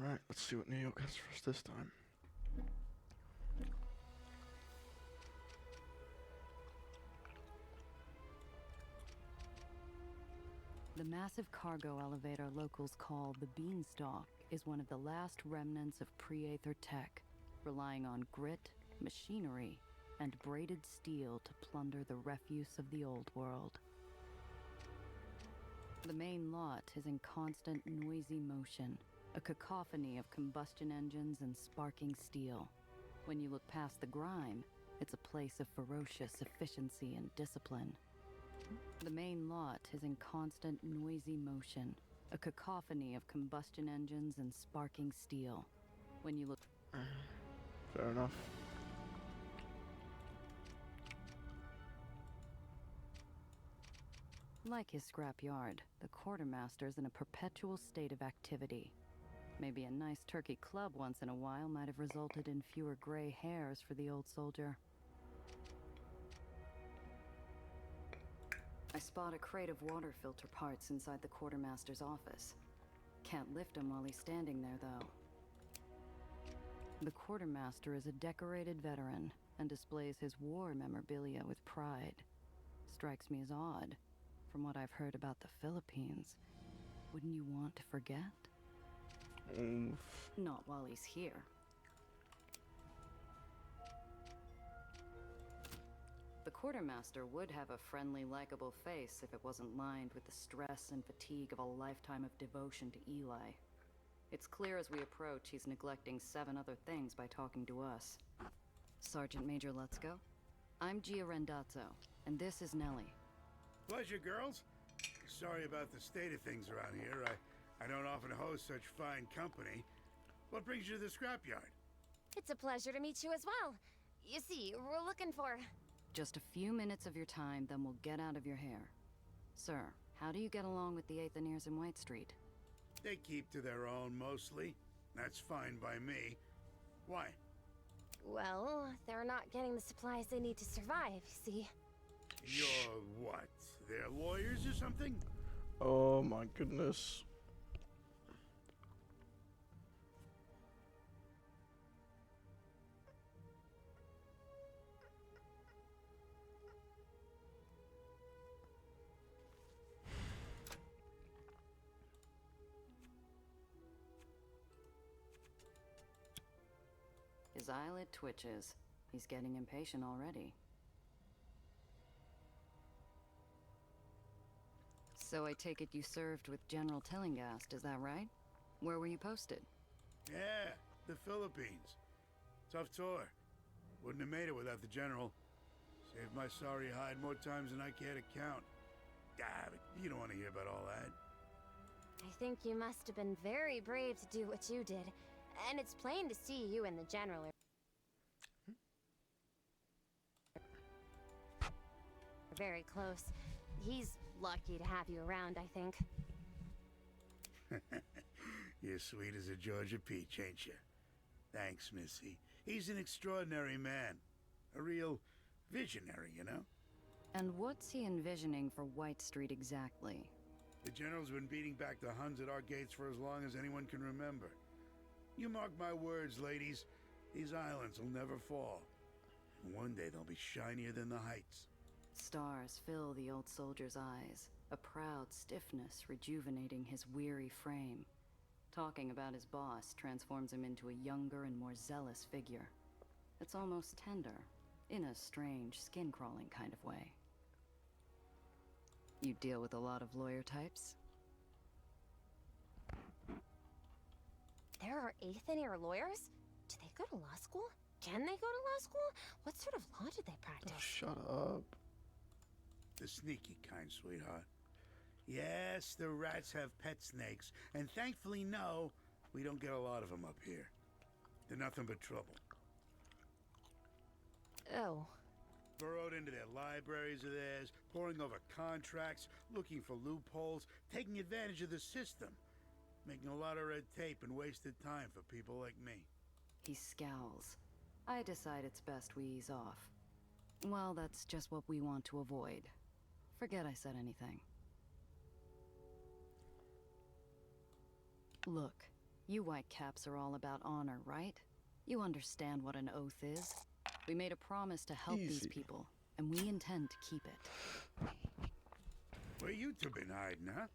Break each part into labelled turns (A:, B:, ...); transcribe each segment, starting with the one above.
A: Alright, let's see what New York has for us this time.
B: The massive cargo elevator locals call the Beanstalk is one of the last remnants of pre-Aether tech, relying on grit, machinery, and braided steel to plunder the refuse of the old world. The main lot is in constant noisy motion, a cacophony of combustion engines and sparking steel. When you look past the grime, it's a place of ferocious efficiency and discipline. The main lot is in constant noisy motion, a cacophony of combustion engines and sparking steel. When you look...
A: Fair enough.
B: Like his scrapyard, the quartermaster's in a perpetual state of activity. Maybe a nice turkey club once in a while might have resulted in fewer gray hairs for the old soldier. I spot a crate of water filter parts inside the quartermaster's office. Can't lift him while he's standing there, though. The quartermaster is a decorated veteran and displays his war memorabilia with pride. Strikes me as odd. From what I've heard about the Philippines, wouldn't you want to forget? Not while he's here. The quartermaster would have a friendly, likable face if it wasn't lined with the stress and fatigue of a lifetime of devotion to Eli. It's clear as we approach he's neglecting 7 other things by talking to us. Sergeant Major Lutzko. I'm Gia Rendazzo, and this is Nellie.
C: Pleasure, girls. Sorry about the state of things around here. I don't often host such fine company. What brings you to the scrapyard?
D: It's a pleasure to meet you as well. You see, we're looking for...
B: Just a few minutes of your time, then we'll get out of your hair. Sir, how do you get along with the Aethaniers in White Street?
C: They keep to their own, mostly. That's fine by me. Why?
D: Well, they're not getting the supplies they need to survive, see?
C: You're what? They're lawyers or something?
A: Oh my goodness.
B: His eyelid twitches. He's getting impatient already. So I take it you served with General Tillinghast, is that right? Where were you posted?
C: Yeah, the Philippines. Tough tour. Wouldn't have made it without the general. Saved my sorry hide more times than I care to count. Ah, but you don't want to hear about all that.
D: I think you must have been very brave to do what you did. And it's plain to see you and the general are very close. He's lucky to have you around, I think.
C: You're sweet as a Georgia peach, ain't you? Thanks, Missy. He's an extraordinary man. A real visionary, you know?
B: And what's he envisioning for White Street exactly?
C: The general's been beating back the Huns at our gates for as long as anyone can remember. You mark my words, ladies. These islands will never fall. And one day they'll be shinier than the heights.
B: Stars fill the old soldier's eyes, a proud stiffness rejuvenating his weary frame. Talking about his boss transforms him into a younger and more zealous figure. It's almost tender, in a strange, skin-crawling kind of way. You deal with a lot of lawyer types?
D: There are Aethanier lawyers? Do they go to law school? Can they go to law school? What sort of law do they practice?
A: Oh, shut up.
C: The sneaky kind, sweetheart. Yes, the rats have pet snakes, and thankfully, no, we don't get a lot of them up here. They're nothing but trouble.
D: Oh.
C: Burrowed into their libraries of theirs, poring over contracts, looking for loopholes, taking advantage of the system, making a lot of red tape and wasted time for people like me.
B: He scowls. I decide it's best we ease off. Well, that's just what we want to avoid. Forget I said anything. Look, You whitecaps are all about honor, right? You understand what an oath is. We made a promise to help these
A: Easy.
B: people, and we intend to keep it.
C: Where you two been hiding, huh?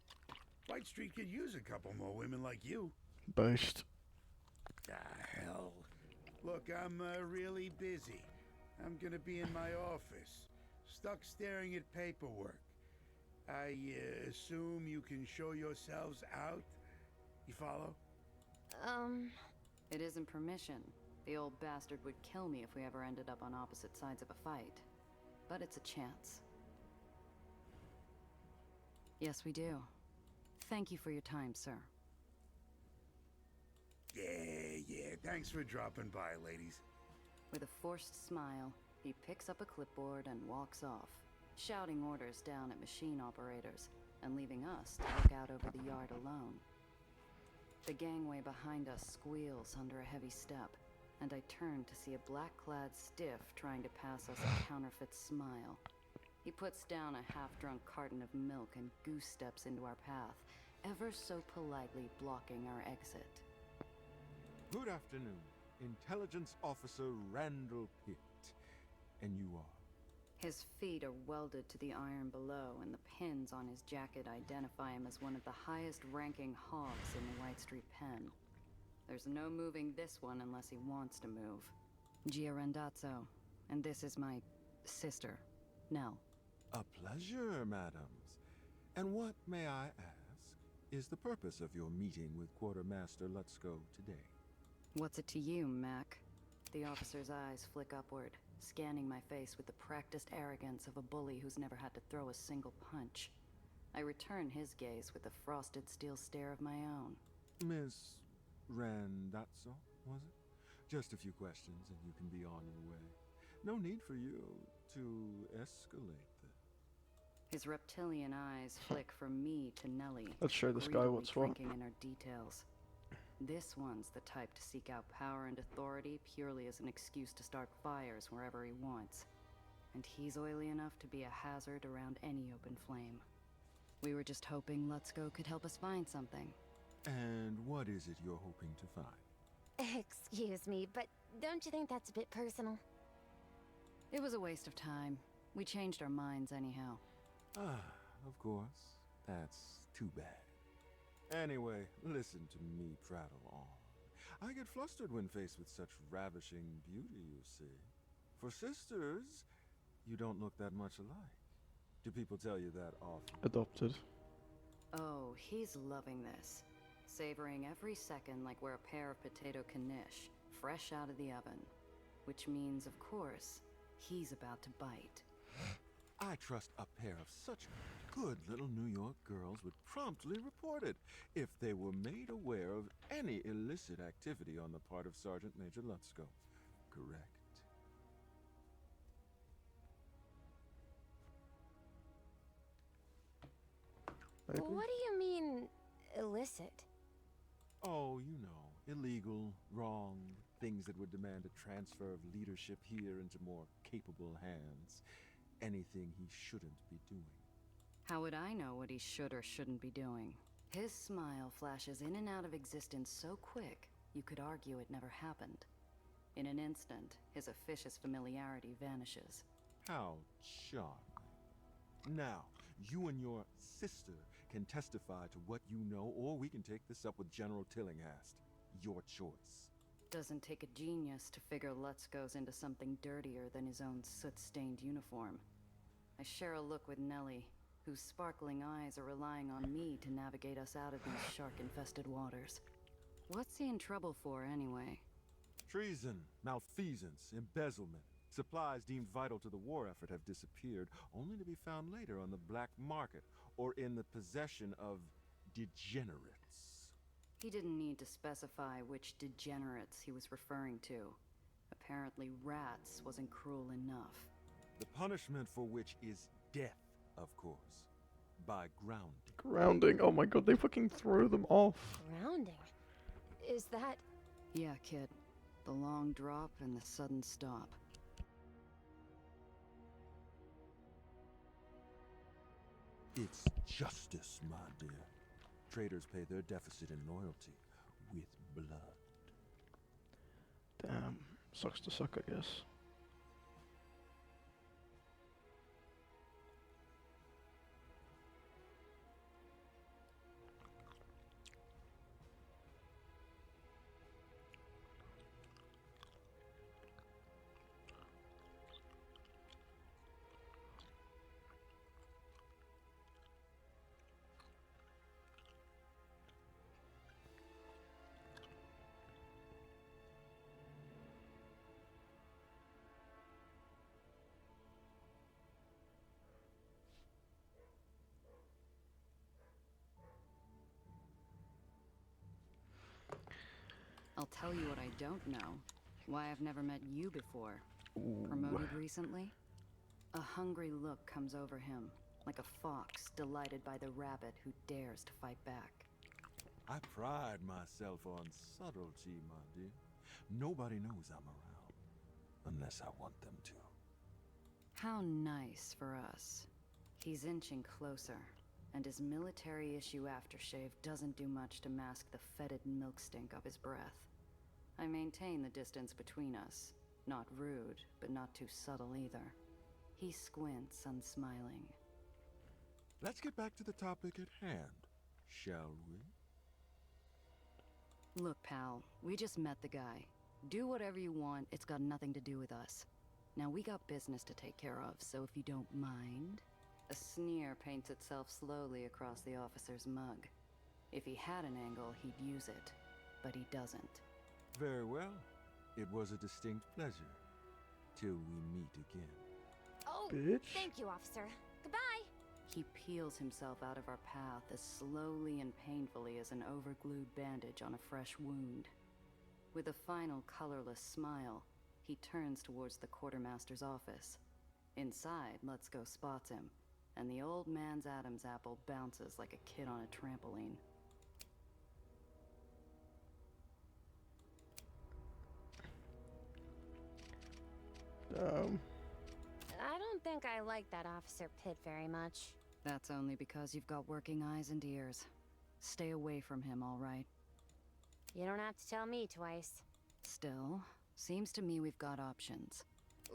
C: White Street could use a couple more women like you.
A: Based.
C: Ah, hell. Look, I'm really busy. I'm gonna be in my office, stuck staring at paperwork. I assume you can show yourselves out? You follow?
B: It isn't permission. The old bastard would kill me if we ever ended up on opposite sides of a fight. But it's a chance. Yes, we do. Thank you for your time, sir.
C: Yeah, thanks for dropping by, ladies.
B: With a forced smile, he picks up a clipboard and walks off, shouting orders down at machine operators and leaving us to look out over the yard alone. The gangway behind us squeals under a heavy step, and I turn to see a black-clad stiff trying to pass us a counterfeit smile. He puts down a half-drunk carton of milk and goose steps into our path, ever so politely blocking our exit.
E: Good afternoon, Intelligence Officer Randall Pitt. And you are?
B: His feet are welded to the iron below, and the pins on his jacket identify him as one of the highest-ranking hogs in the White Street Pen. There's no moving this one unless he wants to move. Gia Randazzo, and this is my sister, Nell.
E: A pleasure, madams. And what, may I ask, is the purpose of your meeting with Quartermaster Lutzko today?
B: What's it to you, Mac? The officer's eyes flick upward, scanning my face with the practiced arrogance of a bully who's never had to throw a single punch. I return his gaze with a frosted steel stare of my own.
E: Miss Randazzo, was it? Just a few questions and you can be on your way. No need for you to escalate this.
B: His reptilian eyes flick from me to Nellie.
A: Let's show this guy
B: greedily
A: what's what.
B: drinking in her details. This one's the type to seek out power and authority purely as an excuse to start fires wherever he wants. And he's oily enough to be a hazard around any open flame. We were just hoping Lutzko could help us find something.
E: And what is it you're hoping to find?
D: Excuse me, but don't you think that's a bit personal?
B: It was a waste of time. We changed our minds anyhow.
E: Ah, of course. That's too bad. Anyway, listen to me prattle on. I get flustered when faced with such ravishing beauty, you see. For sisters, you don't look that much alike. Do people tell you that often?
A: Adopted.
B: Oh, he's loving this. Savoring every second like we're a pair of potato knish, fresh out of the oven. Which means, of course, he's about to bite.
E: I trust a pair of such good little New York girls would promptly report it if they were made aware of any illicit activity on the part of Sergeant Major Lutzko. Correct?
A: Maybe.
D: What do you mean, illicit?
E: Oh, you know, illegal, wrong, things that would demand a transfer of leadership here into more capable hands. Anything he shouldn't be doing.
B: How would I know what he should or shouldn't be doing? His smile flashes in and out of existence so quick, you could argue it never happened. In an instant, his officious familiarity vanishes.
E: How charming. Now, you and your sister can testify to what you know, or we can take this up with General Tillinghast. Your choice.
B: Doesn't take a genius to figure Lutzko's into something dirtier than his own soot-stained uniform. I share a look with Nellie, whose sparkling eyes are relying on me to navigate us out of these shark-infested waters. What's he in trouble for, anyway?
E: Treason, malfeasance, embezzlement. Supplies deemed vital to the war effort have disappeared, only to be found later on the black market or in the possession of degenerates.
B: He didn't need to specify which degenerates he was referring to. Apparently rats wasn't cruel enough.
E: The punishment for which is death, of course, by grounding.
A: Grounding. Oh my god, they fucking throw them off.
D: Grounding? Is that...
B: Yeah, kid. The long drop and the sudden stop.
E: It's justice, my dear. Traders pay their deficit in loyalty. with blood.
A: Damn. Sucks to suck, I guess.
B: I'll tell you what I don't know. Why I've never met you before. Promoted recently? A hungry look comes over him, like a fox delighted by the rabbit who dares to fight back.
E: I pride myself on subtlety, my dear. Nobody knows I'm around, unless I want them to.
B: How nice for us. He's inching closer, and his military-issue aftershave doesn't do much to mask the fetid milk stink of his breath. I maintain the distance between us. Not rude, but not too subtle either. He squints, unsmiling.
E: Let's get back to the topic at hand, shall we?
B: Look, pal, we just met the guy. Do whatever you want, it's got nothing to do with us. Now we got business to take care of, so if you don't mind... A sneer paints itself slowly across the officer's mug. If he had an angle, he'd use it. But he doesn't.
E: Very well. It was a distinct pleasure. Till we meet again.
D: Oh,
A: Bitch.
D: thank you, officer. Goodbye.
B: He peels himself out of our path as slowly and painfully as an overglued bandage on a fresh wound. With a final colorless smile, he turns towards the quartermaster's office. Inside, Let's Go spots him, and the old man's Adam's apple bounces like a kid on a trampoline.
D: I don't think I like that Officer Pitt very much.
B: That's only because you've got working eyes and ears. Stay away from him, all right?
D: You don't have to tell me twice.
B: Still, seems to me we've got options.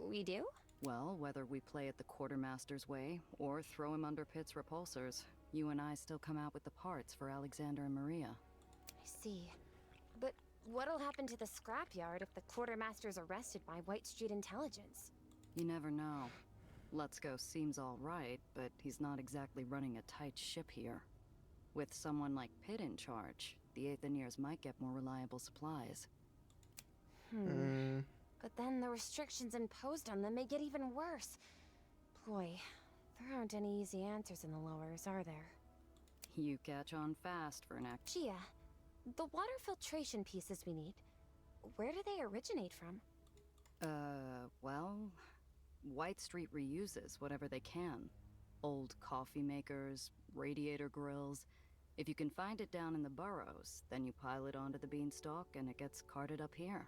D: We do?
B: Well, whether we play it the quartermaster's way, or throw him under Pitt's repulsors, you and I still come out with the parts for Alexander and Maria.
D: I see. But what'll happen to the scrapyard if the quartermaster's arrested by White Street Intelligence?
B: You never know. Let's Go seems all right, but he's not exactly running a tight ship here. With someone like Pitt in charge, the A&Iers might get more reliable supplies.
D: But then the restrictions imposed on them may get even worse. Boy, there aren't any easy answers in the lowers, are there?
B: You catch on fast for an act.
D: Gia, the water filtration pieces we need, where do they originate from?
B: Well, White Street reuses whatever they can. Old coffee makers, radiator grills. If you can find it down in the burrows, then you pile it onto the beanstalk and it gets carted up here.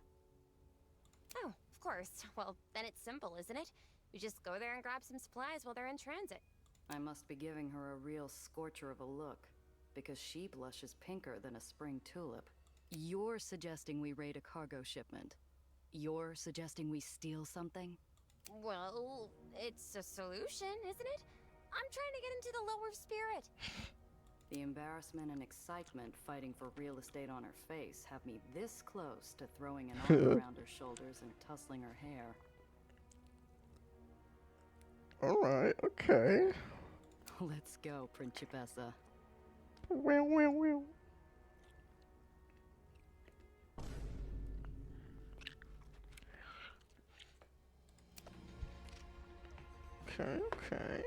D: Oh, of course. Well, then it's simple, isn't it? We just go there and grab some supplies while they're in transit.
B: I must be giving her a real scorcher of a look, because she blushes pinker than a spring tulip. You're suggesting we raid a cargo shipment. You're suggesting we steal something?
D: Well, it's a solution, isn't it? I'm trying to get into the lower spirit.
B: The embarrassment and excitement fighting for real estate on her face have me this close to throwing an arm around her shoulders and tussling her hair.
A: Alright, okay.
B: Let's go, Principessa.
A: Well. Okay.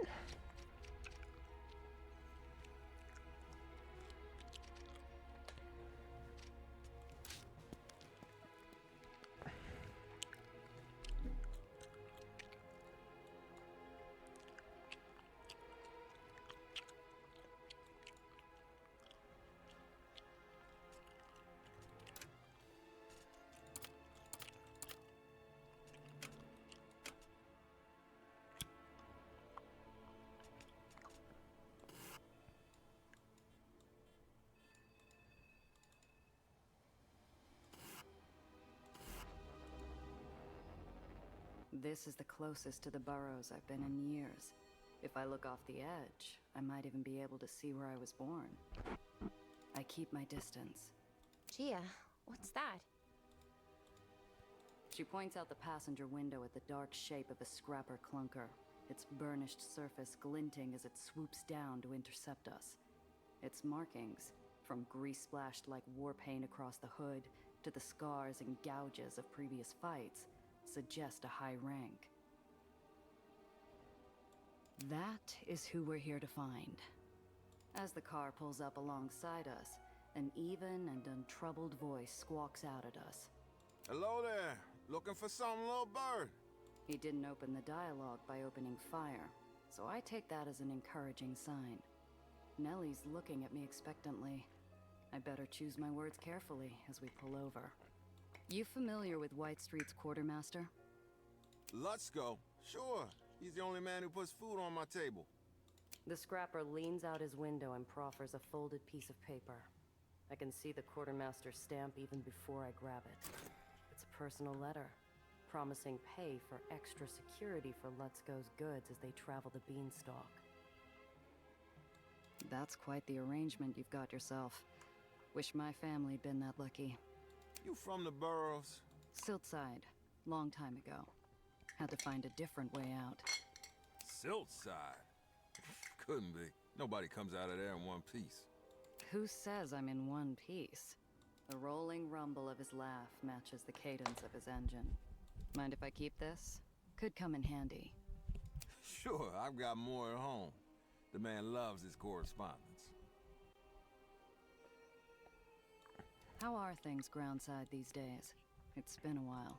B: This is the closest to the burrows I've been in years. If I look off the edge, I might even be able to see where I was born. I keep my distance.
D: Gia, what's that?
B: She points out the passenger window at the dark shape of a scrapper clunker, its burnished surface glinting as it swoops down to intercept us. Its markings, from grease-splashed like war paint across the hood to the scars and gouges of previous fights, suggest a high rank. That is who we're here to find. As the car pulls up alongside us, an even and untroubled voice squawks out at us.
E: Hello there. Looking for something, little bird?
B: He didn't open the dialogue by opening fire, so I take that as an encouraging sign. Nellie's looking at me expectantly. I better choose my words carefully as we pull over. You familiar with White Street's quartermaster?
E: Let's go. Sure. He's the only man who puts food on my table.
F: The scrapper leans out his window and proffers a folded piece of paper. I can see the quartermaster's stamp even before I grab it. It's a personal letter, promising pay for extra security for Let's Go's goods as they travel the beanstalk.
B: That's quite the arrangement you've got yourself. Wish my family'd been that lucky.
E: You from the boroughs?
B: Siltside, long time ago. Had to find a different way out.
E: Siltside? Couldn't be. Nobody comes out of there in one piece.
B: Who says I'm in one piece? The rolling rumble of his laugh matches the cadence of his engine. Mind if I keep this? Could come in handy.
E: Sure, I've got more at home. The man loves his correspondence.
B: How are things groundside these days? It's been a while.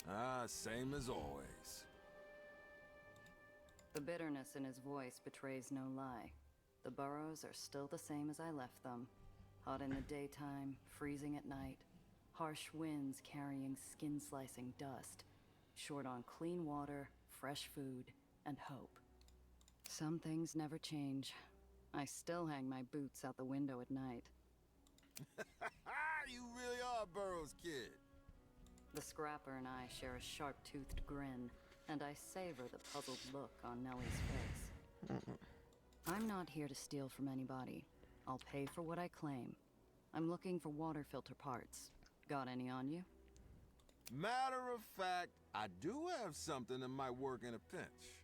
E: Ah, same as always.
B: The bitterness in his voice betrays no lie. The burrows are still the same as I left them. Hot in the daytime, freezing at night. Harsh winds carrying skin-slicing dust. Short on clean water, fresh food, and hope. Some things never change. I still hang my boots out the window at night.
E: You really are a Burroughs kid.
B: The scrapper and I share a sharp-toothed grin, and I savor the puzzled look on Nellie's face. I'm not here to steal from anybody. I'll pay for what I claim. I'm looking for water filter parts. Got any on you?
E: Matter of fact, I do have something that might work in a pinch.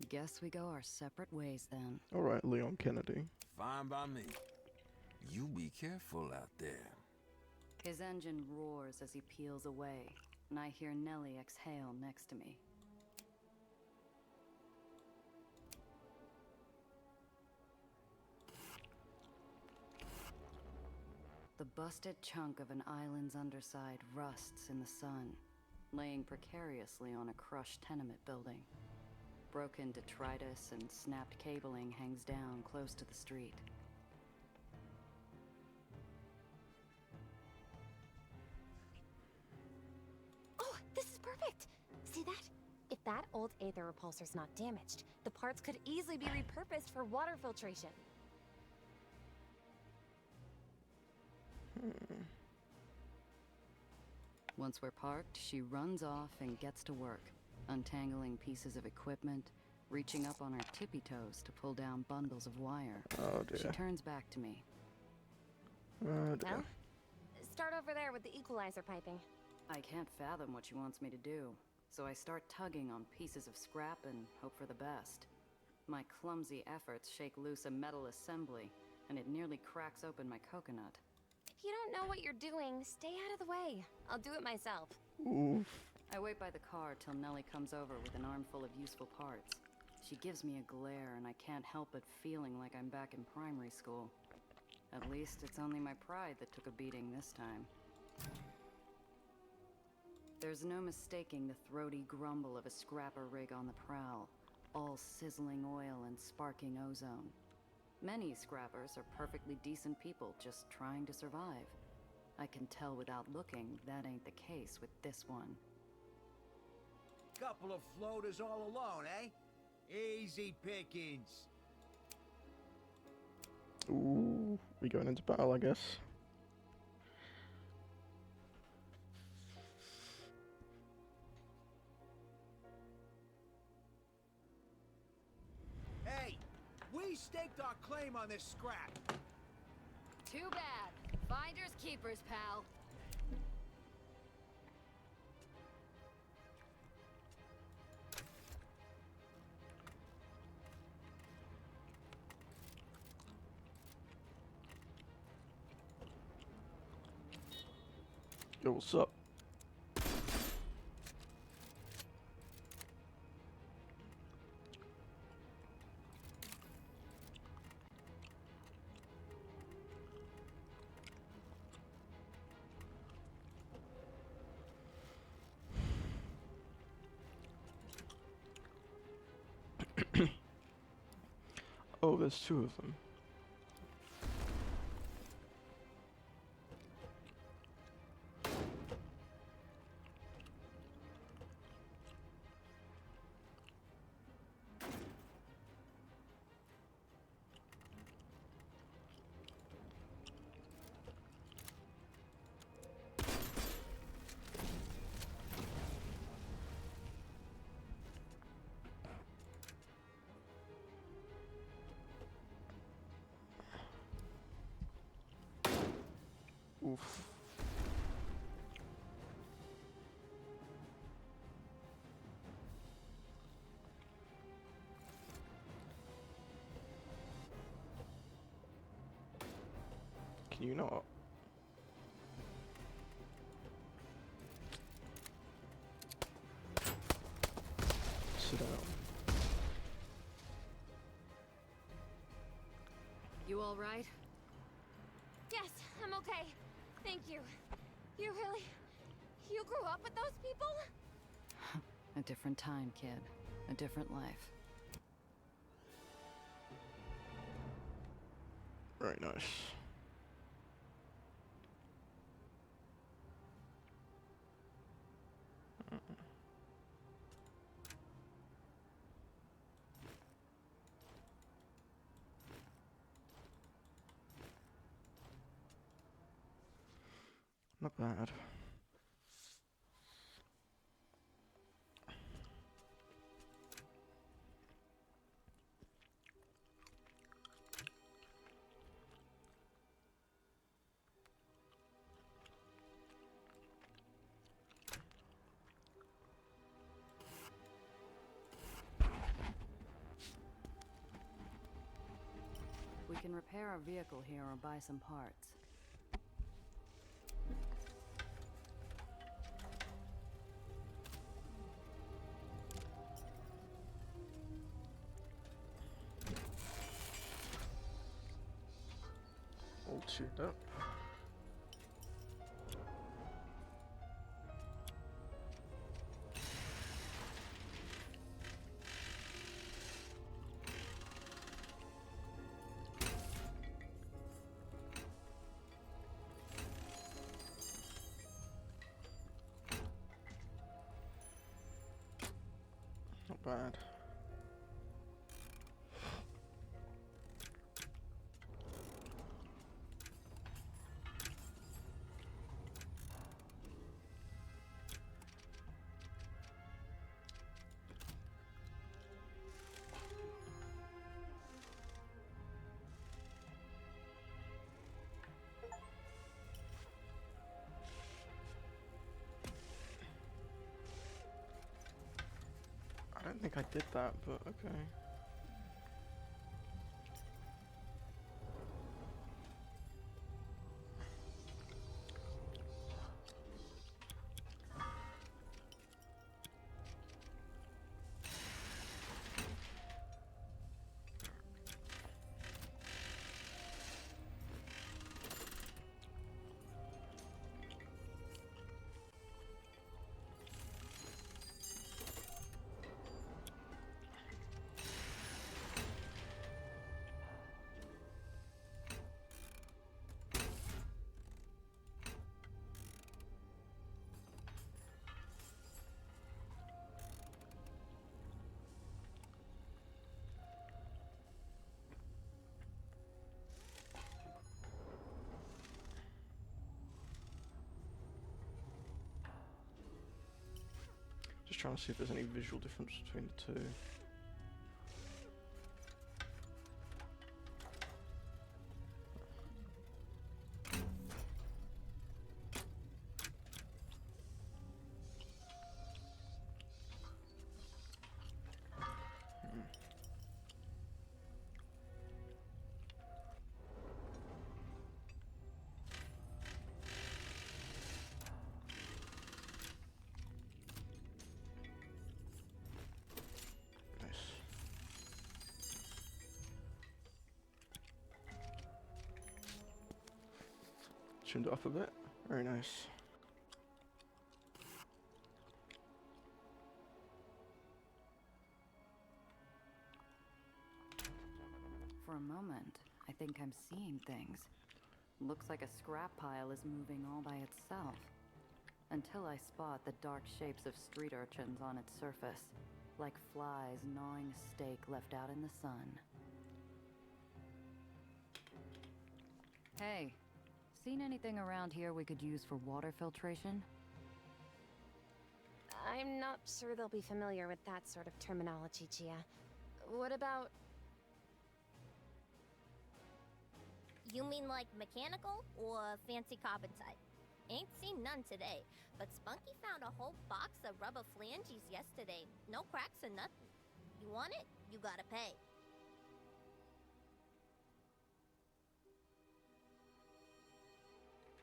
B: Guess we go our separate ways then.
A: Alright, Leon Kennedy.
E: Fine by me. You be careful out there.
B: His engine roars as he peels away, and I hear Nellie exhale next to me. The busted chunk of an island's underside rusts in the sun, laying precariously on a crushed tenement building. Broken detritus and snapped cabling hangs down close to the street.
D: Oh, this is perfect! See that? If that old aether repulsor's not damaged, the parts could easily be repurposed for water filtration.
B: Once we're parked, she runs off and gets to work, untangling pieces of equipment, reaching up on her tippy toes to pull down bundles of wire.
A: Oh
B: She
A: dear.
B: turns back to me.
A: Oh dear.
D: Well, start over there with the equalizer piping.
B: I can't fathom what she wants me to do, so I start tugging on pieces of scrap and hope for the best. My clumsy efforts shake loose a metal assembly, and it nearly cracks open my coconut.
D: If you don't know what you're doing, stay out of the way. I'll do it myself.
A: Oof.
B: I wait by the car till Nellie comes over with an armful of useful parts. She gives me a glare, and I can't help but feeling like I'm back in primary school. At least it's only my pride that took a beating this time. There's no mistaking the throaty grumble of a scrapper rig on the prowl, all sizzling oil and sparking ozone. Many scrappers are perfectly decent people just trying to survive. I can tell without looking that ain't the case with this one.
G: Couple of floaters all alone, eh? Easy pickings.
A: Ooh. We going into battle, I guess.
G: stamped our claim on this scrap.
B: Too bad. Finders keepers, pal.
A: Yo, what's up? Oh, there's two of them. Oof. Can you not? Sit down.
B: You all right?
D: Yes, I'm okay. Thank you. You really... You grew up with those people?
B: A different time, kid. A different life.
A: Very nice. Not bad.
B: We can repair our vehicle here or buy some parts.
A: All tuned up. Not bad. I don't think I did that, but okay. Just trying to see if there's any visual difference between the two. Trimmed it up a bit. Very nice.
B: For a moment, I think I'm seeing things. Looks like a scrap pile is moving all by itself. Until I spot the dark shapes of street urchins on its surface, like flies gnawing a steak left out in the sun. Hey, seen anything around here we could use for water filtration?
D: I'm not sure they'll be familiar with that sort of terminology, Gia. What about...
H: You mean like mechanical or fancy carbon type? Ain't seen none today, but Spunky found a whole box of rubber flanges yesterday. No cracks or nothing. You want it? You gotta pay.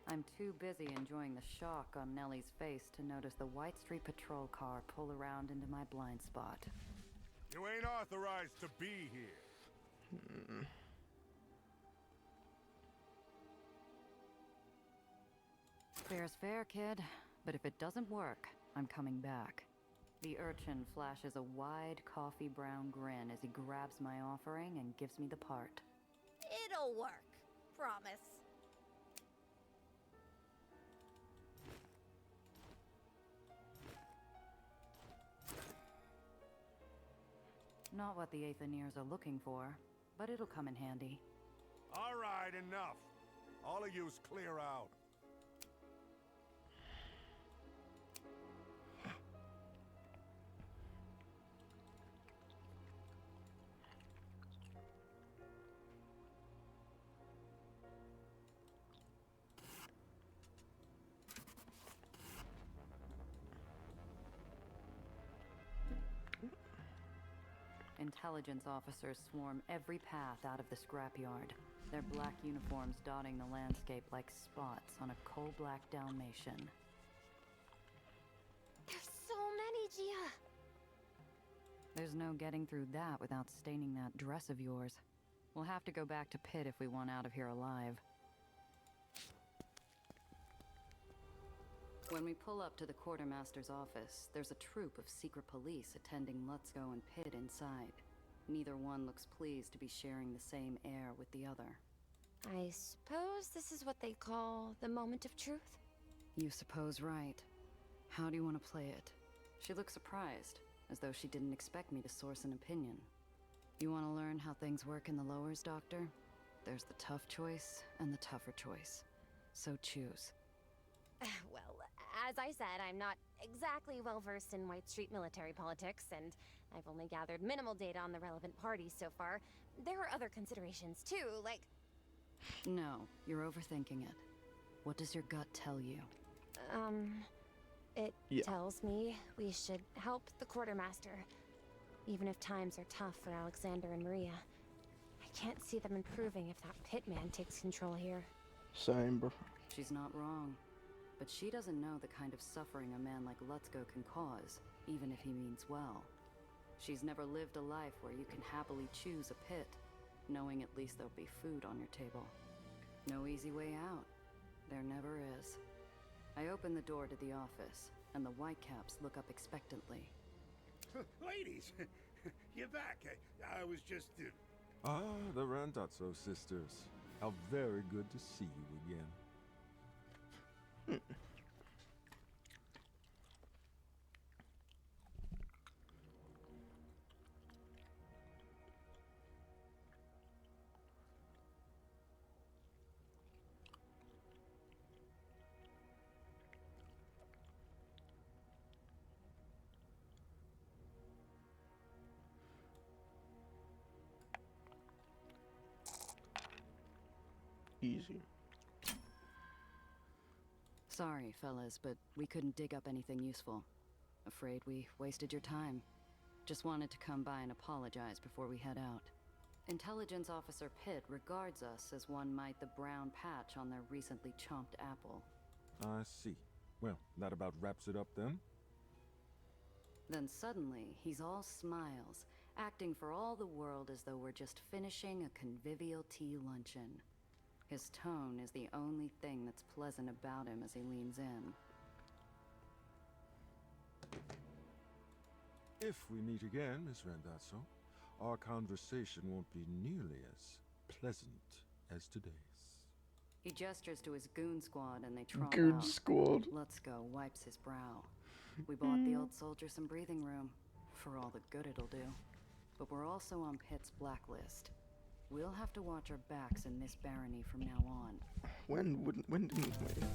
B: I'm too busy enjoying the shock on Nellie's face to notice the White Street Patrol car pull around into my blind spot.
C: You ain't authorized to be here.
B: Fair's fair, kid. But if it doesn't work, I'm coming back. The urchin flashes a wide coffee brown grin as he grabs my offering and gives me the part.
H: It'll work. Promise.
B: Not what the Aethaniers are looking for, but it'll come in handy.
C: All right, enough. All of yous clear out.
B: Intelligence officers swarm every path out of the scrapyard, their black uniforms dotting the landscape like spots on a coal-black Dalmatian.
D: There's so many, Gia!
B: There's no getting through that without staining that dress of yours. We'll have to go back to Pitt if we want out of here alive. When we pull up to the quartermaster's office, there's a troop of secret police attending Lutzko and Pitt inside. Neither one looks pleased to be sharing the same air with the other.
D: I suppose this is what they call the moment of truth?
B: You suppose right. How do you want to play it? She looks surprised, as though she didn't expect me to source an opinion. You want to learn how things work in the lowers, Doctor? There's the tough choice and the tougher choice. So choose.
D: Well, as I said, I'm not exactly well-versed in White Street military politics, and I've only gathered minimal data on the relevant parties so far. There are other considerations, too, like...
B: No, you're overthinking it. What does your gut tell you?
D: It
A: Yeah.
D: tells me we should help the quartermaster, even if times are tough for Alexander and Maria. I can't see them improving if that pitman takes control here.
A: Same, bro.
B: She's not wrong. But she doesn't know the kind of suffering a man like Lutzko can cause, even if he means well. She's never lived a life where you can happily choose a pit, knowing at least there'll be food on your table. No easy way out. There never is. I open the door to the office, and the Whitecaps look up expectantly.
C: Ladies, you're back. I was just...
E: Ah, the Randazzo sisters. How very good to see you again.
A: Easy.
B: Sorry, fellas, but we couldn't dig up anything useful. Afraid we wasted your time. Just wanted to come by and apologize before we head out. Intelligence Officer Pitt regards us as one might the brown patch on their recently chomped apple.
E: I see. Well, that about wraps it up then.
B: Then suddenly, he's all smiles, acting for all the world as though we're just finishing a convivial tea luncheon. His tone is the only thing that's pleasant about him as he leans in.
E: If we meet again, Miss Randazzo, our conversation won't be nearly as pleasant as today's.
B: He gestures to his goon squad and they trot
A: Good
B: out.
A: squad.
B: Let's go wipes his brow. We bought the old soldier some breathing room, for all the good it'll do. But we're also on Pitt's blacklist. We'll have to watch our backs in this barony from now on.
A: When didn't we?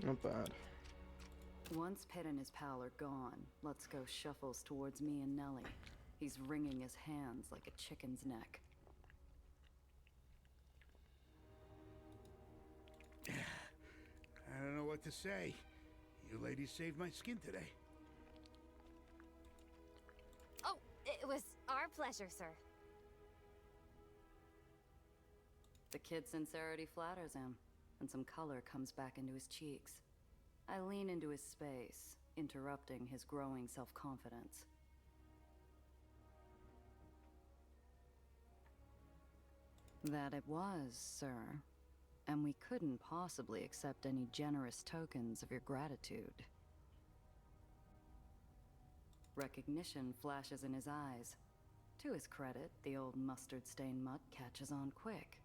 A: Not bad.
B: Once Pitt and his pal are gone, Let's Go shuffles towards me and Nellie. He's wringing his hands like a chicken's neck.
C: I don't know what to say. You ladies saved my skin today.
D: Oh, it was our pleasure, sir.
B: The kid's sincerity flatters him, and some color comes back into his cheeks. I lean into his space, interrupting his growing self-confidence. That it was, sir. And we couldn't possibly accept any generous tokens of your gratitude. Recognition flashes in his eyes. To his credit, the old mustard-stained mutt catches on quick.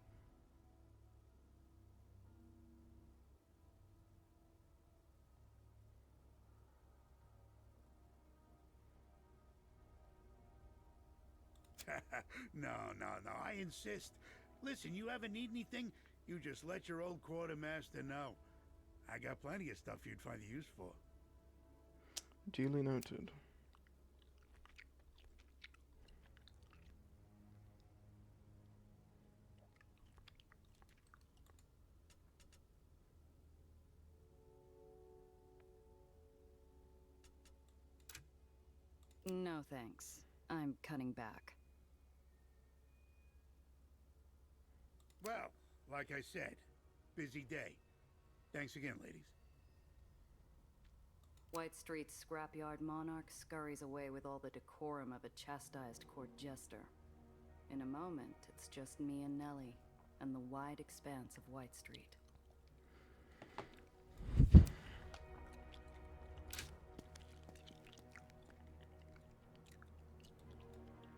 C: No, I insist. Listen, you ever need anything, you just let your old quartermaster know. I got plenty of stuff you'd find use for.
A: Duly noted.
B: No thanks. I'm cutting back.
C: Well, like I said, busy day. Thanks again, ladies.
B: White Street's scrapyard monarch scurries away with all the decorum of a chastised court jester. In a moment, it's just me and Nellie, and the wide expanse of White Street.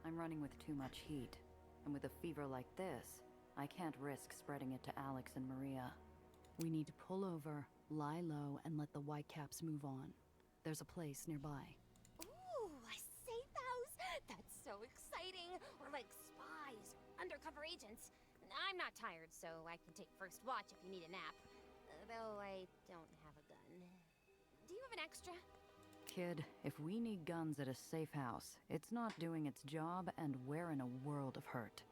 B: I'm running with too much heat, and with a fever like this, I can't risk spreading it to Alex and Maria. We need to pull over, lie low, and let the Whitecaps move on. There's a place nearby.
D: Ooh, a safe house? That's so exciting. We're like spies or undercover agents. I'm not tired, so I can take first watch if you need a nap. Though I don't have a gun. Do you have an extra?
B: Kid, if we need guns at a safe house, it's not doing its job, and we're in a world of hurt.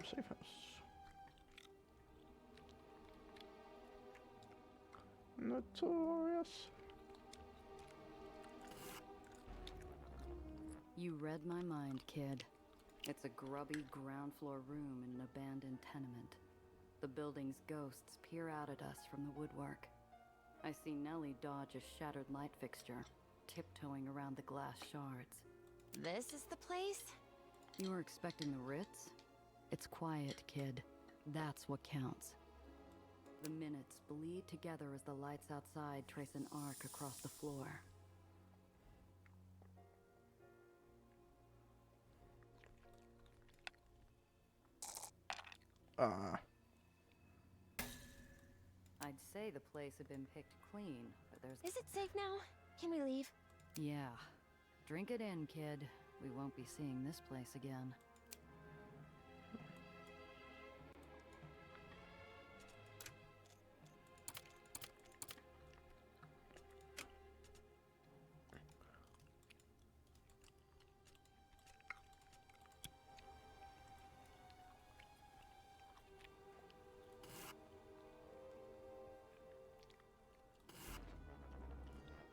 A: Safe house. Notorious.
B: You read my mind, kid. It's a grubby ground floor room in an abandoned tenement. The building's ghosts peer out at us from the woodwork. I see Nellie dodge a shattered light fixture, tiptoeing around the glass shards.
D: This is the place?
B: You were expecting the Ritz? It's quiet, kid. That's what counts. The minutes bleed together as the lights outside trace an arc across the floor. I'd say the place had been picked clean, but there's...
D: Is it safe now? Can we leave?
B: Yeah. Drink it in, kid. We won't be seeing this place again.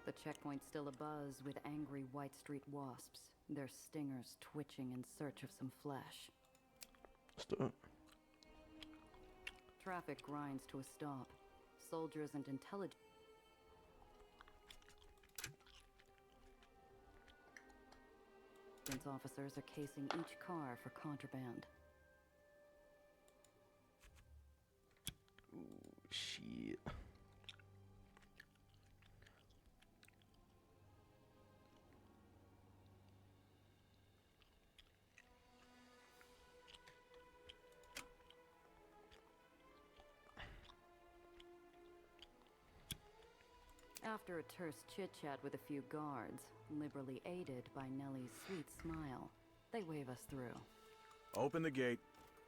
B: The checkpoint's still abuzz with angry White Street wasps, their stingers twitching in search of some flesh.
A: Let's do it.
B: Traffic grinds to a stop. Soldiers and intelligence officers are casing each car for contraband.
A: Ooh, shit.
B: After a terse chit-chat with a few guards, liberally aided by Nellie's sweet smile, they wave us through.
I: Open the gate.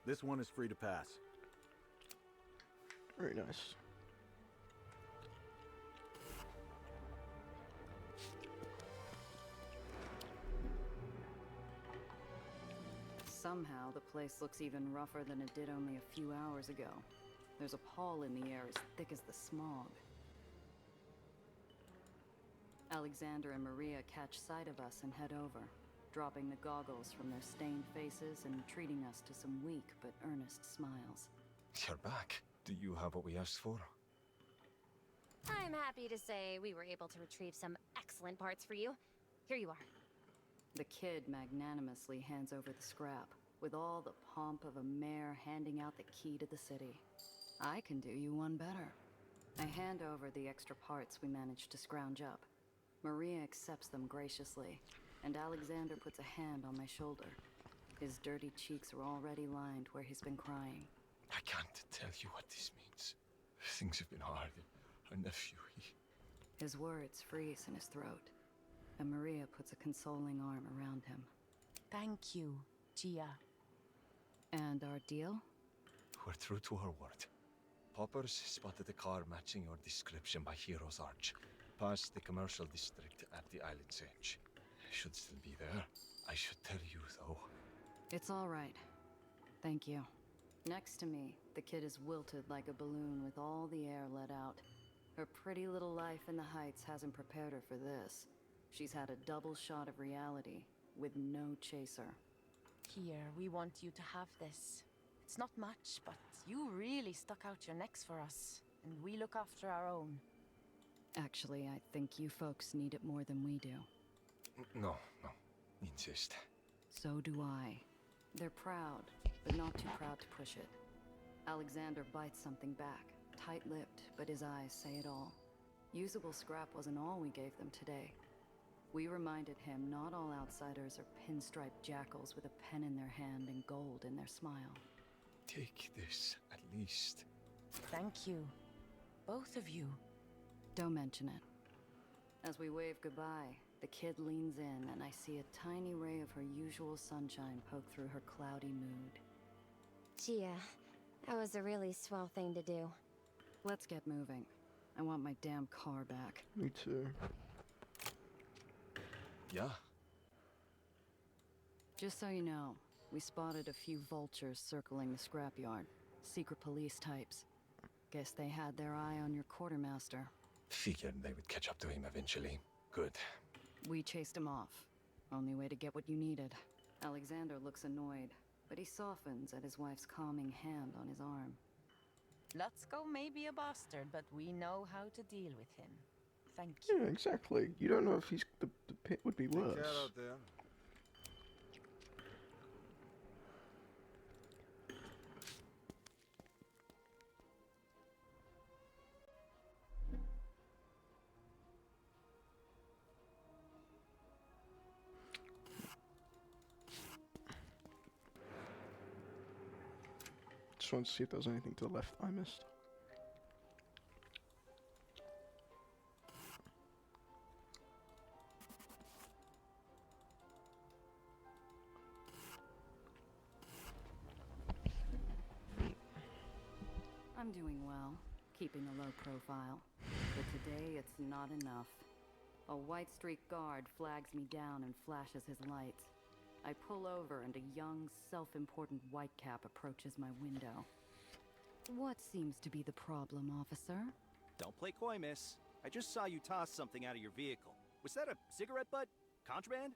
I: This one is free to pass.
A: Very nice.
B: Somehow, the place looks even rougher than it did only a few hours ago. There's a pall in the air as thick as the smog. Alexander and Maria catch sight of us and head over, dropping the goggles from their stained faces and treating us to some weak but earnest smiles.
J: You're back. Do you have what we asked for?
D: I'm happy to say we were able to retrieve some excellent parts for you. Here you are.
B: The kid magnanimously hands over the scrap, with all the pomp of a mayor handing out the key to the city. I can do you one better. I hand over the extra parts we managed to scrounge up. Maria accepts them graciously, and Alexander puts a hand on my shoulder. His dirty cheeks are already lined where he's been crying.
J: I can't tell you what this means. Things have been hard. Our nephew,
B: His words freeze in his throat, and Maria puts a consoling arm around him.
K: Thank you, Gia.
B: And our deal?
J: We're true to our word. Poppers spotted a car matching your description by Hero's Arch, past the commercial district at the island's edge. Should still be there. I should tell you, though.
B: It's all right. Thank you. Next to me, the kid is wilted like a balloon with all the air let out. Her pretty little life in the Heights hasn't prepared her for this. She's had a double shot of reality, with no chaser.
K: Here, we want you to have this. It's not much, but you really stuck out your necks for us, and we look after our own.
B: Actually, I think you folks need it more than we do.
J: No. Insist.
B: So do I. They're proud, but not too proud to push it. Alexander bites something back, tight-lipped, but his eyes say it all. Usable scrap wasn't all we gave them today. We reminded him not all outsiders are pinstriped jackals with a pen in their hand and gold in their smile.
J: Take this, at least.
K: Thank you. Both of you.
B: Don't mention it. As we wave goodbye, the kid leans in and I see a tiny ray of her usual sunshine poke through her cloudy mood.
D: Gia, that was a really swell thing to do.
B: Let's get moving. I want my damn car back.
A: Me too.
J: Yeah.
B: Just so you know, we spotted a few vultures circling the scrapyard. Secret police types. Guess they had their eye on your quartermaster.
J: Figured they would catch up to him eventually. Good.
B: We chased him off. Only way to get what you needed. Alexander looks annoyed, but he softens at his wife's calming hand on his arm.
K: Lutzko may be a bastard, but we know how to deal with him. Thank you.
A: Yeah, exactly. You don't know if he's the pit would be
E: Take
A: worse.
E: care out there.
A: Just wanted to see if there was anything to the left I missed.
B: I'm doing well, keeping a low profile. But today it's not enough. A White Street guard flags me down and flashes his lights. I pull over and a young, self-important whitecap approaches my window. What seems to be the problem, officer?
L: Don't play coy, miss. I just saw you toss something out of your vehicle. Was that a cigarette butt? Contraband?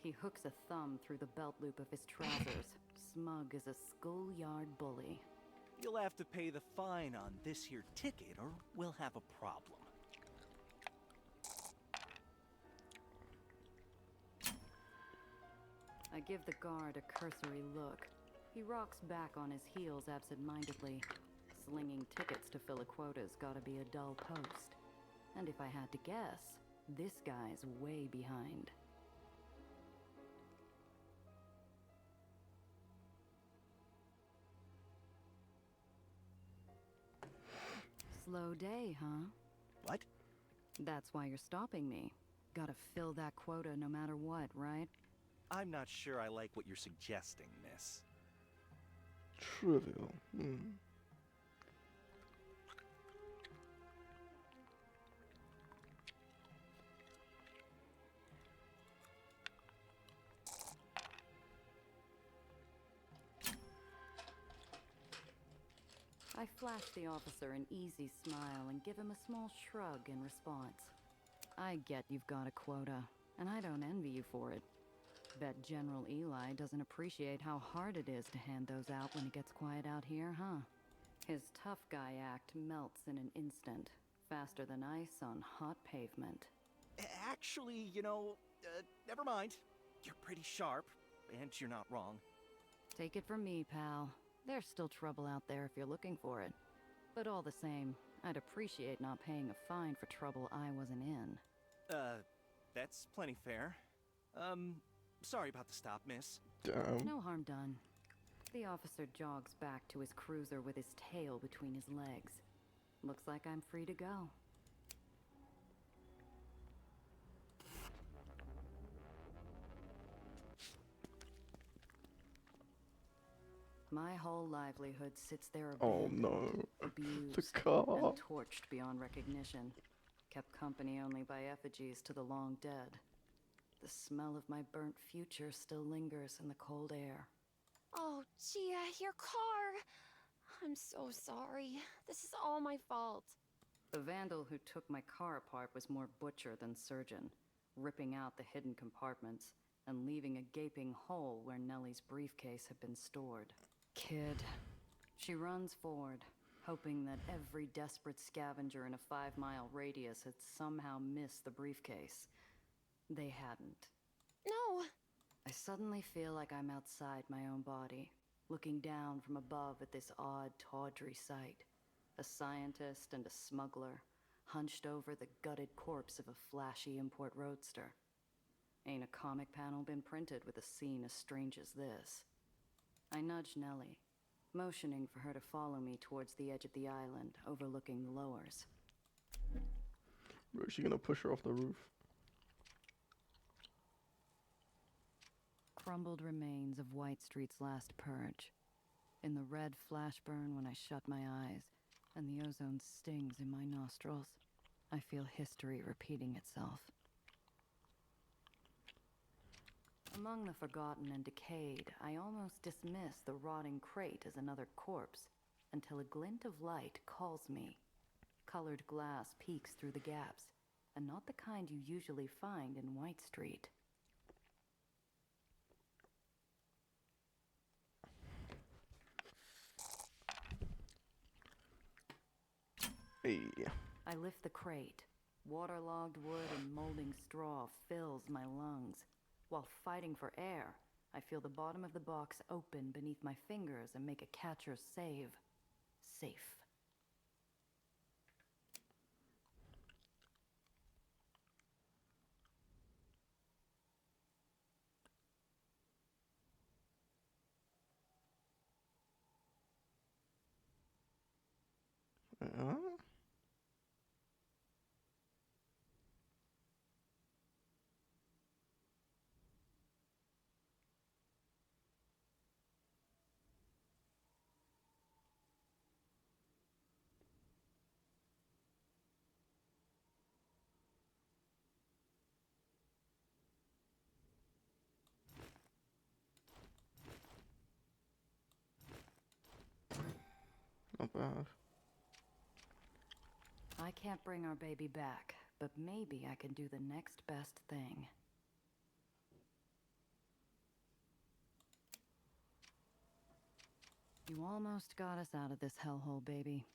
B: He hooks a thumb through the belt loop of his trousers, smug as a schoolyard bully.
L: You'll have to pay the fine on this here ticket, or we'll have a problem.
B: I give the guard a cursory look. He rocks back on his heels absent-mindedly. Slinging tickets to fill a quota's gotta be a dull post. And if I had to guess, this guy's way behind. Slow day, huh?
L: What?
B: That's why you're stopping me. Gotta fill that quota no matter what, right?
L: I'm not sure I like what you're suggesting, miss.
A: Trivial.
B: I flash the officer an easy smile and give him a small shrug in response. I get you've got a quota, and I don't envy you for it. Bet General Eli doesn't appreciate how hard it is to hand those out when it gets quiet out here, huh? His tough guy act melts in an instant, faster than ice on hot pavement.
L: Actually, never mind. You're pretty sharp, and you're not wrong.
B: Take it from me, pal. There's still trouble out there if you're looking for it. But all the same, I'd appreciate not paying a fine for trouble I wasn't in.
L: That's plenty fair. Sorry about the stop, miss.
A: Damn.
B: No harm done. The officer jogs back to his cruiser with his tail between his legs. Looks like I'm free to go. My whole livelihood sits there
A: Oh
B: abandoned,
A: no.
B: abused,
A: The car.
B: and torched beyond recognition. Kept company only by effigies to the long dead. The smell of my burnt future still lingers in the cold air.
D: Oh, Gia, your car! I'm so sorry. This is all my fault.
B: The vandal who took my car apart was more butcher than surgeon, ripping out the hidden compartments and leaving a gaping hole where Nellie's briefcase had been stored. Kid. She runs forward, hoping that every desperate scavenger in a 5-mile radius had somehow missed the briefcase. They hadn't.
D: No!
B: I suddenly feel like I'm outside my own body, looking down from above at this odd, tawdry sight. A scientist and a smuggler, hunched over the gutted corpse of a flashy import roadster. Ain't a comic panel been printed with a scene as strange as this. I nudge Nellie, motioning for her to follow me towards the edge of the island, overlooking the lowers.
A: Bro, is she gonna push her off the roof?
B: Crumbled remains of White Street's last purge. In the red flash burn when I shut my eyes, and the ozone stings in my nostrils, I feel history repeating itself. Among the forgotten and decayed, I almost dismiss the rotting crate as another corpse, until a glint of light calls me. Colored glass peeks through the gaps, and not the kind you usually find in White Street.
A: Hey.
B: I lift the crate. Waterlogged wood and molding straw fills my lungs. While fighting for air, I feel the bottom of the box open beneath my fingers and make a catcher's save. Safe.
A: Uh, not bad.
B: I can't bring our baby back, but maybe I can do the next best thing. You almost got us out of this hellhole, baby.